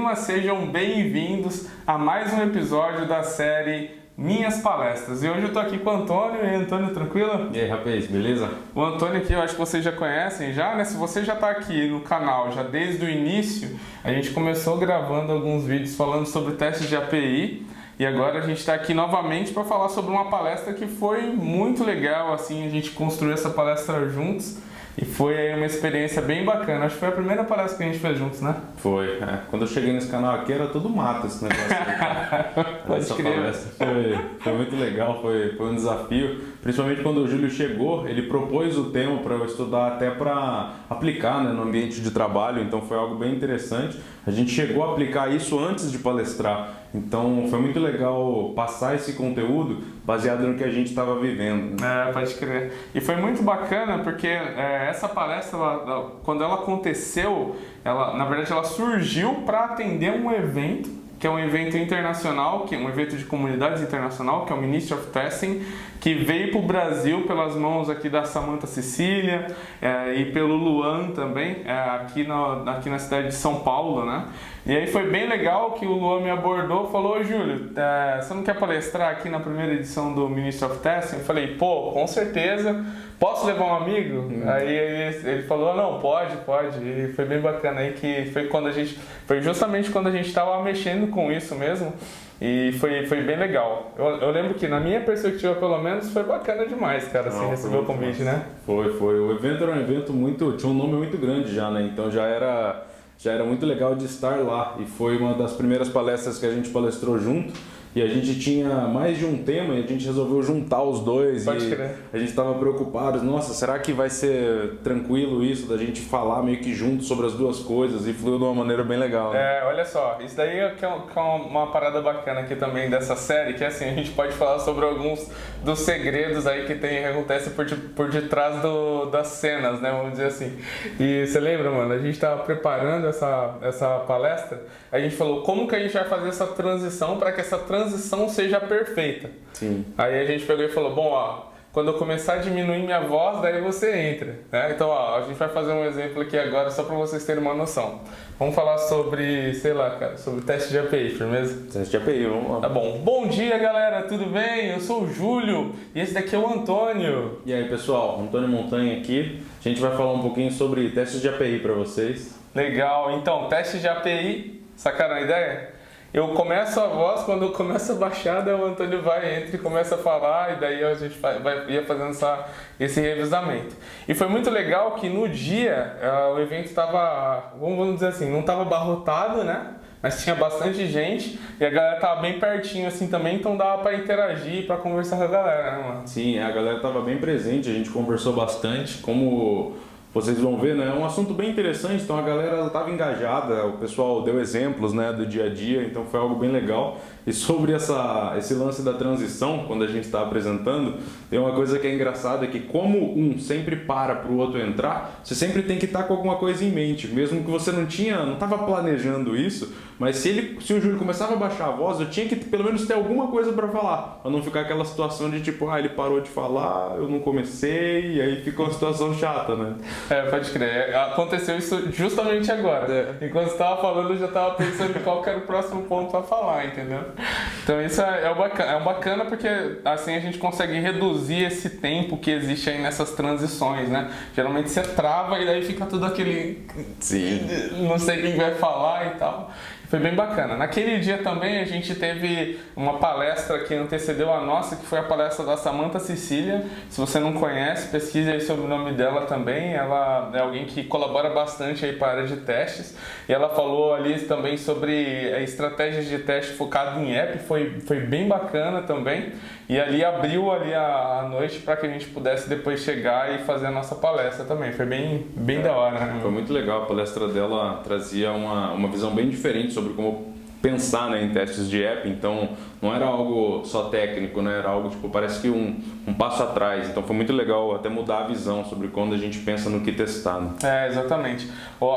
turma, sejam bem-vindos a mais um episódio da série Minhas Palestras. E hoje eu tô aqui com o Antônio. E aí, Antônio, tranquilo? E aí, rapaz, beleza? O Antônio aqui, eu acho que vocês já conhecem já, né? Se você já tá aqui no canal já desde o início, a gente começou gravando alguns vídeos falando sobre testes de API. E agora a gente está aqui novamente para falar sobre uma palestra que foi muito legal, assim, a gente construiu essa palestra juntos e foi aí uma experiência bem bacana. Acho que foi a primeira palestra que a gente fez juntos, né? Foi. Quando eu cheguei nesse canal aqui era tudo mato esse negócio aí. Pode crer. Palestra foi muito legal, foi um desafio. Principalmente quando o Júlio chegou, ele propôs o tema para eu estudar até para aplicar, né, no ambiente de trabalho, então foi algo bem interessante. A gente chegou a aplicar isso antes de palestrar, então foi muito legal passar esse conteúdo baseado no que a gente estava vivendo, né? Pode crer. E foi muito bacana porque essa palestra, quando ela aconteceu, na verdade ela surgiu para atender um evento, que é um evento internacional, que é um evento de comunidades internacional, que é o Ministry of Testing, que veio para o Brasil pelas mãos aqui da Samantha Cecília e pelo Luan também, aqui na cidade de São Paulo, né? E aí foi bem legal que o Luan me abordou e falou: "Ô Júlio, você não quer palestrar aqui na primeira edição do Ministry of Testing?" Eu falei: "Pô, com certeza, posso levar um amigo?" Aí ele falou: "Não, pode. E foi bem bacana aí, que foi justamente quando a gente estava mexendo com isso mesmo. E foi bem legal. Eu lembro que, na minha perspectiva, pelo menos, foi bacana demais, cara, assim, receber o convite, né? Foi. O evento era um evento tinha um nome muito grande já, né? Então já era muito legal de estar lá. E foi uma das primeiras palestras que a gente palestrou junto. E a gente tinha mais de um tema e a gente resolveu juntar os dois. Pode e crer. a gente estava preocupado, nossa, será que vai ser tranquilo isso da gente falar meio que junto sobre as duas coisas? E fluiu de uma maneira bem legal, né? Olha só, isso daí é uma parada bacana aqui também dessa série, que assim, a gente pode falar sobre alguns dos segredos aí que acontece por detrás das cenas, né, vamos dizer assim. E você lembra, mano, a gente estava preparando essa palestra, a gente falou como que a gente vai fazer essa transição para que essa transição seja perfeita. Sim. Aí a gente pegou e falou: bom, ó, quando eu começar a diminuir minha voz, daí você entra, né? Então, ó, a gente vai fazer um exemplo aqui agora só para vocês terem uma noção. Vamos falar sobre, sei lá, cara, sobre teste de API, firmeza? Teste de API, vamos lá. Tá bom. Bom dia, galera, tudo bem? Eu sou o Júlio e esse daqui é o Antônio. E aí, pessoal, Antônio Montanha aqui. A gente vai falar um pouquinho sobre testes de API para vocês. Legal. Então, teste de API, sacaram a ideia? Eu começo a voz, quando eu começo a baixar, daí o Antônio entra e começa a ia daí a gente ia fazendo esse revisamento. E foi muito legal que no dia o evento estava, vamos dizer assim, não estava abarrotado, né? Mas tinha bastante gente e a galera tava bem pertinho assim também, então dava para interagir, para conversar com a galera, né, mano? Sim, a galera tava bem presente, a gente conversou bastante, como vocês vão ver, né? É um assunto bem interessante, então a galera estava engajada, o pessoal deu exemplos, né, do dia a dia, então foi algo bem legal. E sobre esse lance da transição, quando a gente está apresentando, tem uma coisa que é engraçada, que como um sempre para o outro entrar, você sempre tem que estar com alguma coisa em mente, mesmo que você não estava planejando isso, mas se o Júlio começava a baixar a voz, eu tinha que pelo menos ter alguma coisa para falar, para não ficar aquela situação de tipo, ele parou de falar, eu não comecei, e aí fica uma situação chata, né? Pode crer. Aconteceu isso justamente agora. Enquanto você estava falando, eu já estava pensando em qual que era o próximo ponto para falar, entendeu? Então isso é bacana porque assim a gente consegue reduzir esse tempo que existe aí nessas transições, né? Geralmente você trava e daí fica tudo aquele... Sim. Não sei quem vai falar e tal. Foi bem bacana. Naquele dia também a gente teve uma palestra que antecedeu a nossa, que foi a palestra da Samantha Cecília. Se você não conhece, pesquise aí sobre o nome dela também. Ela é alguém que colabora bastante aí para a área de testes. E ela falou ali também sobre estratégias de teste focado em app. Foi bem bacana também. E ali abriu ali a noite para que a gente pudesse depois chegar e fazer a nossa palestra também. Foi bem da hora, né? Foi muito legal. A palestra dela trazia uma visão bem diferente sobre como pensar, né, em testes de app. Então não era algo só técnico, né? Era algo, tipo, parece que um passo atrás. Então foi muito legal até mudar a visão sobre quando a gente pensa no que testar. Né? Exatamente.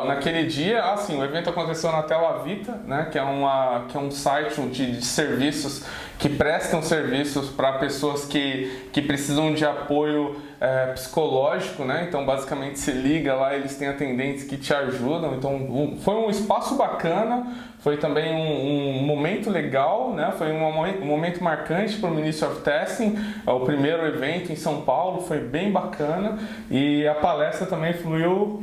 Naquele dia, assim, o evento aconteceu na Tela Vita, né? Que é um site de serviços que prestam serviços para pessoas que precisam de apoio psicológico, né? Então, basicamente, se liga lá, eles têm atendentes que te ajudam. Então, foi um espaço bacana, foi também um momento legal, né? Foi um momento marcante para o Ministry of Testing, o primeiro evento em São Paulo, foi bem bacana e a palestra também fluiu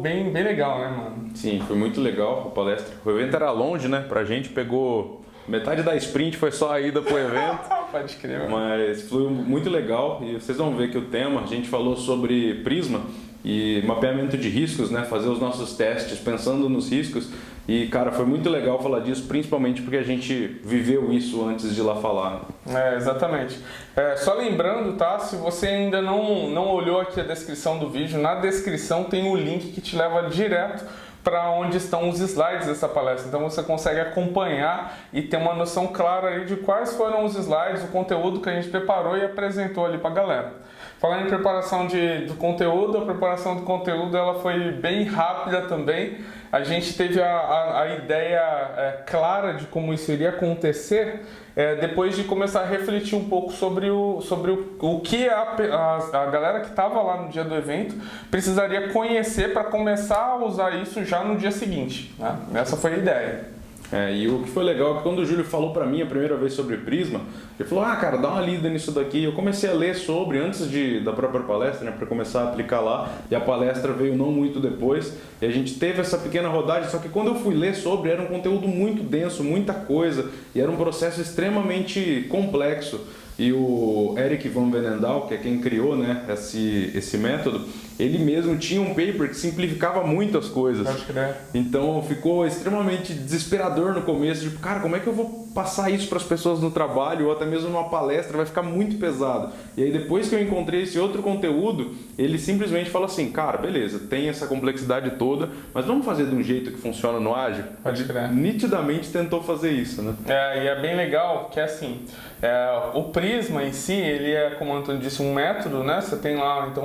bem legal, né, mano? Sim, foi muito legal a palestra. O evento era longe, né? Pra gente pegou metade da sprint, foi só a ida pro evento. Pode crer. Mas fluiu muito legal e vocês vão ver que o tema, a gente falou sobre Prisma e mapeamento de riscos, né? Fazer os nossos testes pensando nos riscos. E, cara, foi muito legal falar disso, principalmente porque a gente viveu isso antes de ir lá falar. Exatamente. Só lembrando, tá? Se você ainda não olhou aqui a descrição do vídeo, na descrição tem o link que te leva direto para onde estão os slides dessa palestra. Então você consegue acompanhar e ter uma noção clara aí de quais foram os slides, o conteúdo que a gente preparou e apresentou ali para a galera. Falando em preparação do conteúdo, a preparação do conteúdo ela foi bem rápida também. A gente teve a ideia clara de como isso iria acontecer depois de começar a refletir um pouco sobre o que a galera que estava lá no dia do evento precisaria conhecer para começar a usar isso já no dia seguinte. Né? Essa foi a ideia. E o que foi legal é que quando o Júlio falou pra mim a primeira vez sobre Prisma, ele falou, cara, dá uma lida nisso daqui. Eu comecei a ler sobre antes da própria palestra, né, para começar a aplicar lá, e a palestra veio não muito depois, e a gente teve essa pequena rodagem, só que quando eu fui ler sobre, era um conteúdo muito denso, muita coisa, e era um processo extremamente complexo. E o Eric Van Venendal, que é quem criou, né, esse método, ele mesmo tinha um paper que simplificava muito as coisas. Então ficou extremamente desesperador no começo, tipo, cara, como é que eu vou passar isso para as pessoas no trabalho ou até mesmo numa palestra? Vai ficar muito pesado. E aí depois que eu encontrei esse outro conteúdo, ele simplesmente fala assim, cara, beleza, tem essa complexidade toda, mas vamos fazer de um jeito que funciona no ágil? Nitidamente tentou fazer isso, né? E é bem legal que assim, o Prisma em si, ele é, como o Antônio disse, um método, né? Você tem lá então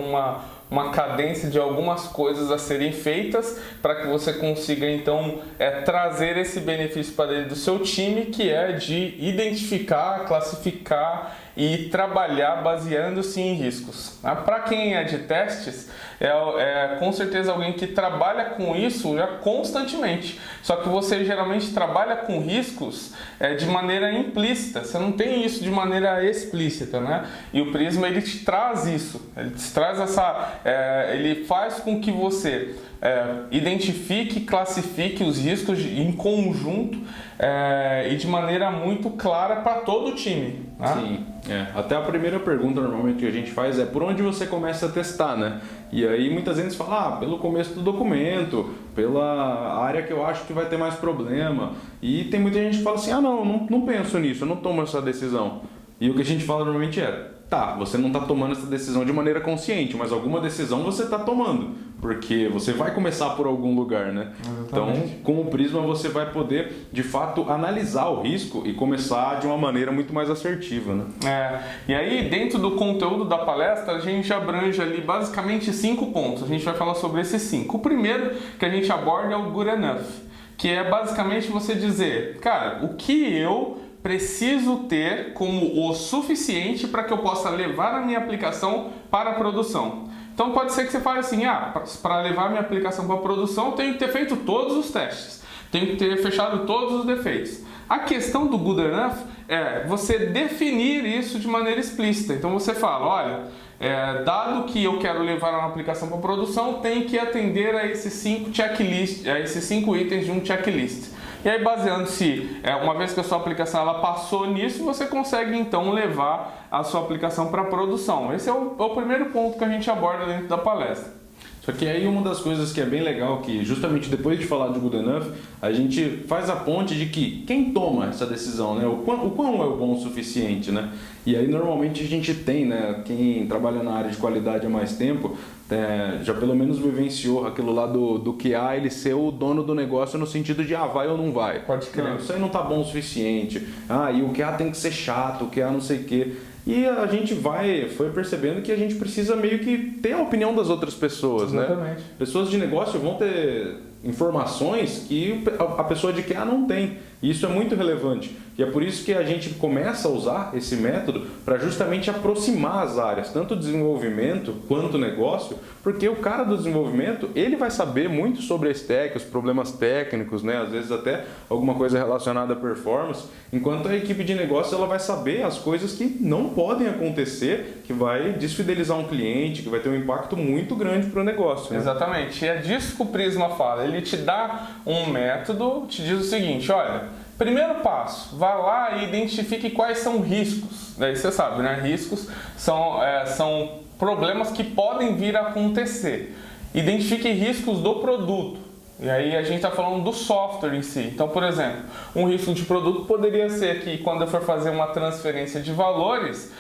uma cadência de algumas coisas a serem feitas para que você consiga então trazer esse benefício para dentro do seu time, que é de identificar, classificar e trabalhar baseando-se em riscos. Para quem é de testes, com certeza alguém que trabalha com isso já constantemente, só que você geralmente trabalha com riscos de maneira implícita, você não tem isso de maneira explícita, né? E o Prisma ele te traz isso, ele te traz ele faz com que você identifique e classifique os riscos em conjunto e de maneira muito clara para todo o time. Né? Sim, até a primeira pergunta normalmente que a gente faz é por onde você começa a testar, né? E aí muitas vezes fala, pelo começo do documento, pela área que eu acho que vai ter mais problema. E tem muita gente que fala assim, não penso nisso, eu não tomo essa decisão. E o que a gente fala normalmente você não está tomando essa decisão de maneira consciente, mas alguma decisão você está tomando, porque você vai começar por algum lugar, né? Exatamente. Então, com o Prisma você vai poder, de fato, analisar o risco e começar de uma maneira muito mais assertiva, né? E aí, dentro do conteúdo da palestra, a gente abrange ali basicamente 5 pontos. A gente vai falar sobre esses 5. O primeiro que a gente aborda é o good enough, que é basicamente você dizer, cara, o que eu preciso ter como o suficiente para que eu possa levar a minha aplicação para a produção. Então pode ser que você fale assim, para levar a minha aplicação para a produção eu tenho que ter feito todos os testes, tenho que ter fechado todos os defeitos. A questão do good enough é você definir isso de maneira explícita. Então você fala, olha, dado que eu quero levar uma aplicação para a produção, tem que atender a esses 5 checklists, a esses 5 itens de um checklist. E aí, baseando-se, uma vez que a sua aplicação ela passou nisso, você consegue então levar a sua aplicação para a produção. Esse é o primeiro ponto que a gente aborda dentro da palestra. Só que aí uma das coisas que é bem legal, que justamente depois de falar de good enough, a gente faz a ponte de que quem toma essa decisão, né? O quão é o bom o suficiente, né? E aí normalmente a gente tem, né? Quem trabalha na área de qualidade há mais tempo, já pelo menos vivenciou aquilo lá do QA, ele ser o dono do negócio no sentido de vai ou não vai. Pode crer. Isso aí não tá bom o suficiente. E o QA tem que ser chato, o QA não sei o quê. E a gente foi percebendo que a gente precisa meio que ter a opinião das outras pessoas, Exatamente. né? Pessoas de negócio vão ter informações que a pessoa de QA não tem. E isso é muito relevante. E é por isso que a gente começa a usar esse método para justamente aproximar as áreas, tanto o desenvolvimento quanto o negócio, porque o cara do desenvolvimento, ele vai saber muito sobre a stack, os problemas técnicos, né? Às vezes até alguma coisa relacionada à performance, enquanto a equipe de negócio ela vai saber as coisas que não podem acontecer, que vai desfidelizar um cliente, que vai ter um impacto muito grande para o negócio. Né? Exatamente. E é disso que o Prisma fala. Ele te dá um método, te diz o seguinte, olha, primeiro passo, vá lá e identifique quais são riscos. Daí você sabe, né? Riscos são problemas que podem vir a acontecer. Identifique riscos do produto. E aí a gente está falando do software em si. Então, por exemplo, um risco de produto poderia ser que quando eu for fazer uma transferência de valores,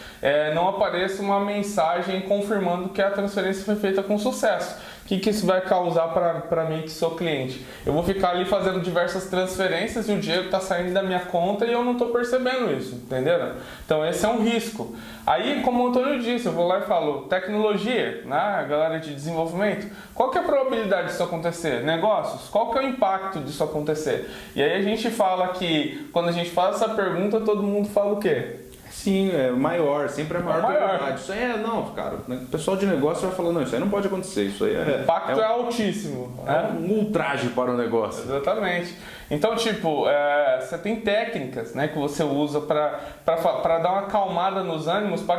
não apareça uma mensagem confirmando que a transferência foi feita com sucesso. O que isso vai causar para mim que sou cliente? Eu vou ficar ali fazendo diversas transferências e o dinheiro está saindo da minha conta e eu não estou percebendo isso, entenderam? Então esse é um risco. Aí, como o Antônio disse, eu vou lá e falo, tecnologia, né? Galera de desenvolvimento, qual que é a probabilidade disso acontecer? Negócios, qual que é o impacto disso acontecer? E aí a gente fala que, quando a gente faz essa pergunta, todo mundo fala o quê? Sim, é maior, sempre é maior probabilidade. Isso aí não, cara, o pessoal de negócio vai falando, não, isso aí não pode acontecer, isso aí o impacto é altíssimo. É um ultraje para o negócio. Exatamente. Então, tipo, você tem técnicas, né, que você usa para dar uma acalmada nos ânimos para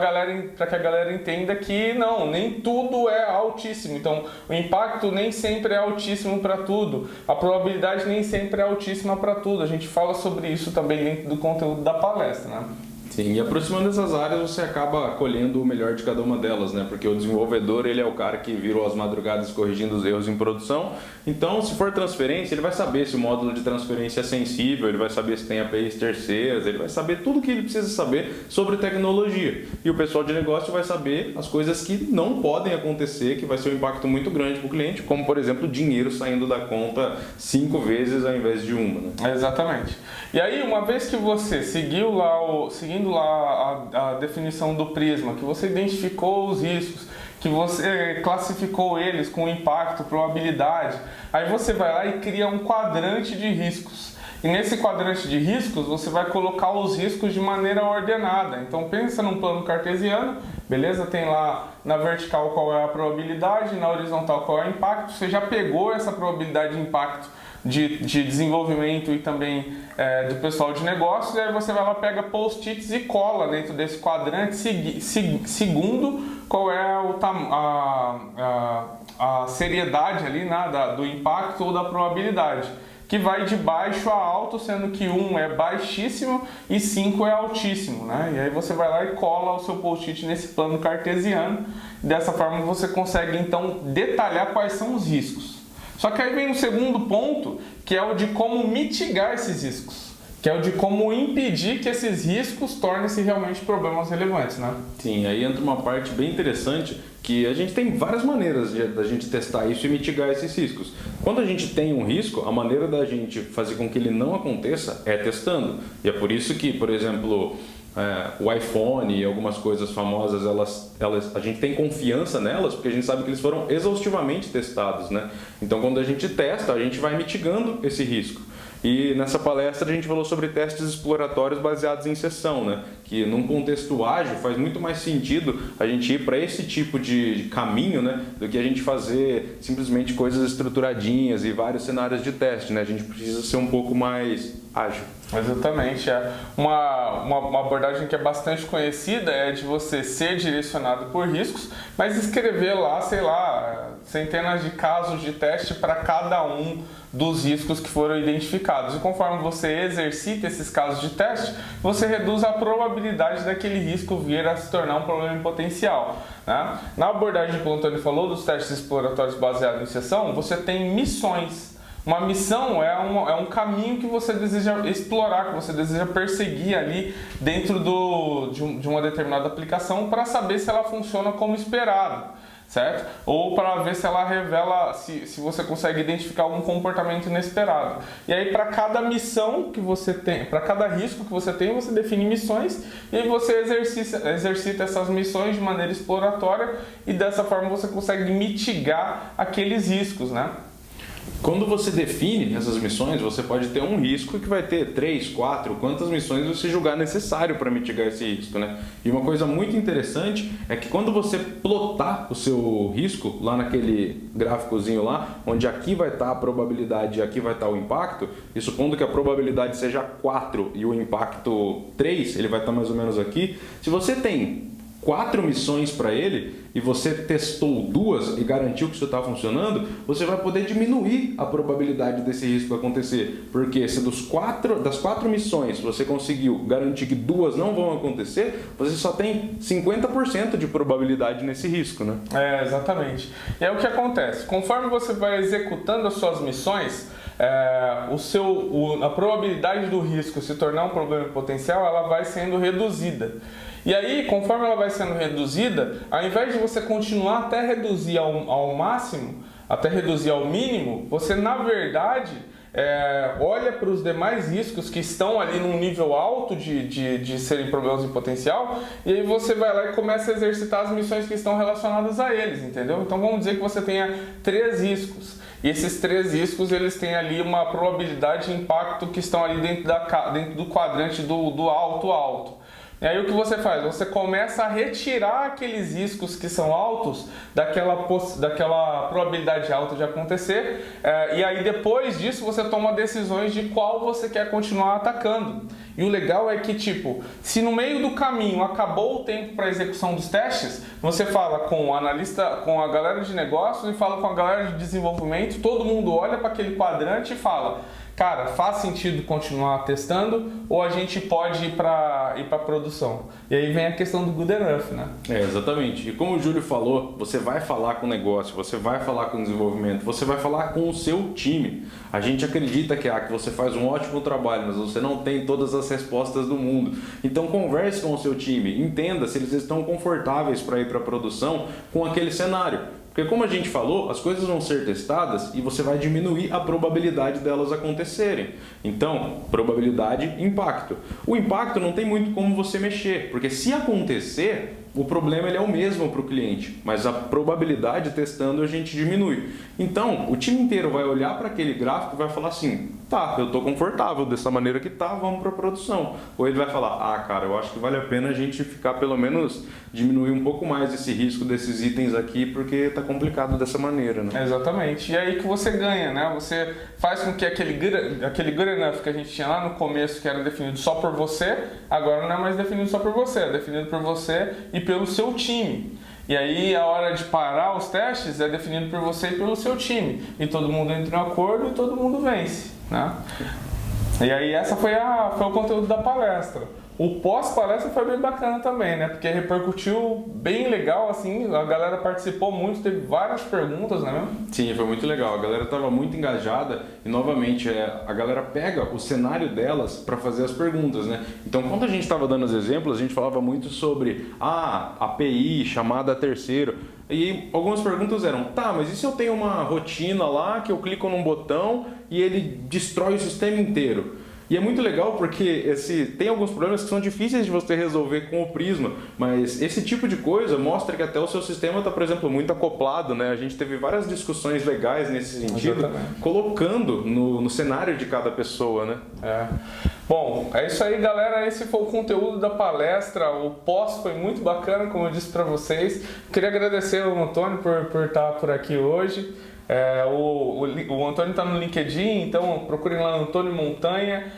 que a galera entenda que não, nem tudo é altíssimo. Então, o impacto nem sempre é altíssimo para tudo. A probabilidade nem sempre é altíssima para tudo. A gente fala sobre isso também dentro do conteúdo da palestra, né? Sim, e aproximando essas áreas você acaba colhendo o melhor de cada uma delas, né? Porque o desenvolvedor, ele é o cara que virou as madrugadas corrigindo os erros em produção. Então, se for transferência, ele vai saber se o módulo de transferência é sensível, ele vai saber se tem APIs terceiras, ele vai saber tudo o que ele precisa saber sobre tecnologia. E o pessoal de negócio vai saber as coisas que não podem acontecer, que vai ser um impacto muito grande para o cliente, como, por exemplo, dinheiro saindo da conta 5 vezes ao invés de uma. Né? Exatamente. E aí, uma vez que você seguindo lá a definição do Prisma, que você identificou os riscos, que você classificou eles com impacto, probabilidade, aí você vai lá e cria um quadrante de riscos. E nesse quadrante de riscos, você vai colocar os riscos de maneira ordenada. Então pensa num plano cartesiano, beleza? Tem lá na vertical qual é a probabilidade, na horizontal qual é o impacto. Você já pegou essa probabilidade de impacto de desenvolvimento e também do pessoal de negócios, e aí você vai lá, pega post-its e cola dentro desse quadrante segundo qual é a seriedade ali, né, do impacto ou da probabilidade, que vai de baixo a alto, sendo que 1 é baixíssimo e 5 é altíssimo, né? E aí você vai lá e cola o seu post-it nesse plano cartesiano, dessa forma você consegue então detalhar quais são os riscos. Só que aí vem o segundo ponto, que é o de como mitigar esses riscos, que é o de como impedir que esses riscos tornem-se realmente problemas relevantes, né? Sim, aí entra uma parte bem interessante, que a gente tem várias maneiras da gente testar isso e mitigar esses riscos. Quando a gente tem um risco, a maneira da gente fazer com que ele não aconteça é testando. E é por isso que, por exemplo, o iPhone e algumas coisas famosas, a gente tem confiança nelas porque a gente sabe que eles foram exaustivamente testados, né? Então, quando a gente testa, a gente vai mitigando esse risco. E nessa palestra a gente falou sobre testes exploratórios baseados em sessão, né? Que num contexto ágil faz muito mais sentido a gente ir para esse tipo de caminho, né? Do que a gente fazer simplesmente coisas estruturadinhas e vários cenários de teste, né? A gente precisa ser um pouco mais ágil. Exatamente. Uma abordagem que é bastante conhecida é de você ser direcionado por riscos, mas escrever lá, sei lá, centenas de casos de teste para cada um dos riscos que foram identificados. E conforme você exercita esses casos de teste, você reduz a probabilidade daquele risco vir a se tornar um problema em potencial, né? Na abordagem que o Antônio falou dos testes exploratórios baseados em sessão, você tem missões. Uma missão é um caminho que você deseja explorar, que você deseja perseguir ali dentro de uma determinada aplicação para saber se ela funciona como esperado. certo? Ou para ver se ela revela, se você consegue identificar algum comportamento inesperado. E aí, para cada missão que você tem, para cada risco que você tem, você define missões e aí você exercita essas missões de maneira exploratória e dessa forma você consegue mitigar aqueles riscos, né? Quando você define essas missões, você pode ter um risco que vai ter 3, 4, quantas missões você julgar necessário para mitigar esse risco, né? E uma coisa muito interessante é que quando você plotar o seu risco lá naquele gráficozinho lá, onde aqui vai estar a probabilidade e aqui vai estar o impacto, e supondo que a probabilidade seja 4 e o impacto 3, ele vai estar mais ou menos aqui. Se você tem 4 missões para ele e você testou 2 e garantiu que isso está funcionando, você vai poder diminuir a probabilidade desse risco acontecer. Porque se das 4 missões você conseguiu garantir que 2 não vão acontecer, você só tem 50% de probabilidade nesse risco, né? Exatamente. E é o que acontece. Conforme você vai executando as suas missões, a probabilidade do risco se tornar um problema potencial, ela vai sendo reduzida. E aí, conforme ela vai sendo reduzida, ao invés de você continuar até reduzir ao máximo, até reduzir ao mínimo, você na verdade olha para os demais riscos que estão ali num nível alto de serem problemas em potencial, e aí você vai lá e começa a exercitar as missões que estão relacionadas a eles, entendeu? Então vamos dizer que você tenha 3 riscos. E esses 3 riscos, eles têm ali uma probabilidade de impacto que estão ali dentro do quadrante do alto. E aí o que você faz? Você começa a retirar aqueles riscos que são altos daquela probabilidade alta de acontecer, e aí depois disso você toma decisões de qual você quer continuar atacando. E o legal é que, tipo, se no meio do caminho acabou o tempo para execução dos testes, você fala com o analista, com a galera de negócios e fala com a galera de desenvolvimento, todo mundo olha para aquele quadrante e fala: cara, faz sentido continuar testando ou a gente pode ir para produção? E aí vem a questão do good enough, né? Exatamente. E como o Júlio falou, você vai falar com o negócio, você vai falar com o desenvolvimento, você vai falar com o seu time. A gente acredita que você faz um ótimo trabalho, mas você não tem todas as respostas do mundo. Então converse com o seu time, entenda se eles estão confortáveis para ir para a produção com aquele cenário. Porque como a gente falou, as coisas vão ser testadas e você vai diminuir a probabilidade delas acontecerem. Então, probabilidade, impacto. O impacto não tem muito como você mexer, porque se acontecer, o problema ele é o mesmo para o cliente, mas a probabilidade testando a gente diminui. Então, o time inteiro vai olhar para aquele gráfico e vai falar assim: tá, eu estou confortável dessa maneira que tá, vamos para a produção. Ou ele vai falar: ah, cara, eu acho que vale a pena a gente ficar pelo menos diminuir um pouco mais esse risco desses itens aqui, porque está complicado dessa maneira, né? Exatamente. E aí que você ganha, né? Você faz com que aquele good enough que a gente tinha lá no começo, que era definido só por você, agora não é mais definido só por você, é definido por você e pelo seu time. E aí a hora de parar os testes é definido por você e pelo seu time. E todo mundo entra em acordo e todo mundo vence, né? E aí essa foi o conteúdo da palestra. O pós-palestra foi bem bacana também, né? Porque repercutiu bem legal, assim, a galera participou muito, teve várias perguntas, né? Sim, foi muito legal. A galera estava muito engajada e, novamente, a galera pega o cenário delas para fazer as perguntas, né? Então, quando a gente estava dando os exemplos, a gente falava muito sobre API, chamada a terceiro. E algumas perguntas eram: tá, mas e se eu tenho uma rotina lá que eu clico num botão e ele destrói o sistema inteiro? E é muito legal porque tem alguns problemas que são difíceis de você resolver com o Prisma, mas esse tipo de coisa mostra que até o seu sistema está, por exemplo, muito acoplado, né? A gente teve várias discussões legais nesse sentido, colocando no cenário de cada pessoa, né? Bom, é isso aí, galera. Esse foi o conteúdo da palestra. O pós foi muito bacana, como eu disse para vocês. Queria agradecer ao Antônio por estar por aqui hoje. O Antônio está no LinkedIn, então procurem lá Antônio Montanha.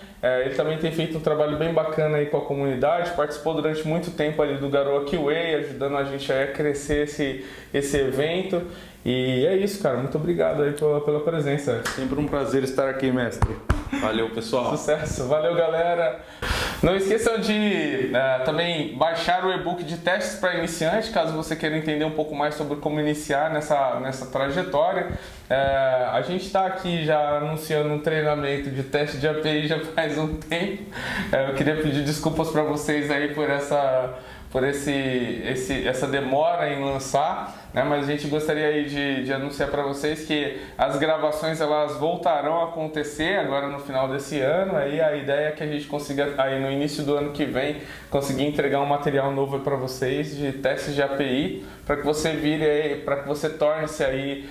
Ele também tem feito um trabalho bem bacana aí com a comunidade, participou durante muito tempo ali do Garoa QA, ajudando a gente a crescer esse evento. E é isso, cara. Muito obrigado aí pela presença. Sempre um prazer estar aqui, mestre. Valeu, pessoal. Sucesso. Valeu, galera. Não esqueçam de também baixar o e-book de testes para iniciante, caso você queira entender um pouco mais sobre como iniciar nessa trajetória. A gente está aqui já anunciando um treinamento de teste de API já faz um tempo. Eu queria pedir desculpas para vocês aí por essa demora em lançar, né? Mas a gente gostaria aí de anunciar para vocês que as gravações elas voltarão a acontecer agora no final desse ano. Aí a ideia é que a gente consiga aí no início do ano que vem conseguir entregar um material novo para vocês de testes de API, para que você vire aí, para que você torne-se aí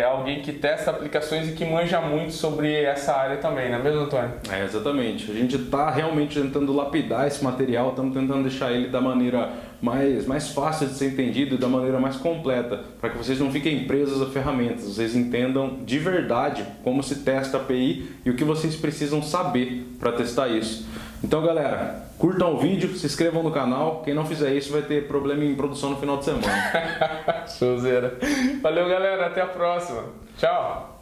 alguém que testa aplicações e que manja muito sobre essa área também, não é mesmo, Antônio? Exatamente. A gente está realmente tentando lapidar esse material, estamos tentando deixar ele da maneira mais fácil de ser entendido e da maneira mais completa, para que vocês não fiquem presos a ferramentas, vocês entendam de verdade como se testa a API e o que vocês precisam saber para testar isso. Então, galera, curtam o vídeo, se inscrevam no canal. Quem não fizer isso vai ter problema em produção no final de semana. Showzera. Valeu, galera. Até a próxima. Tchau.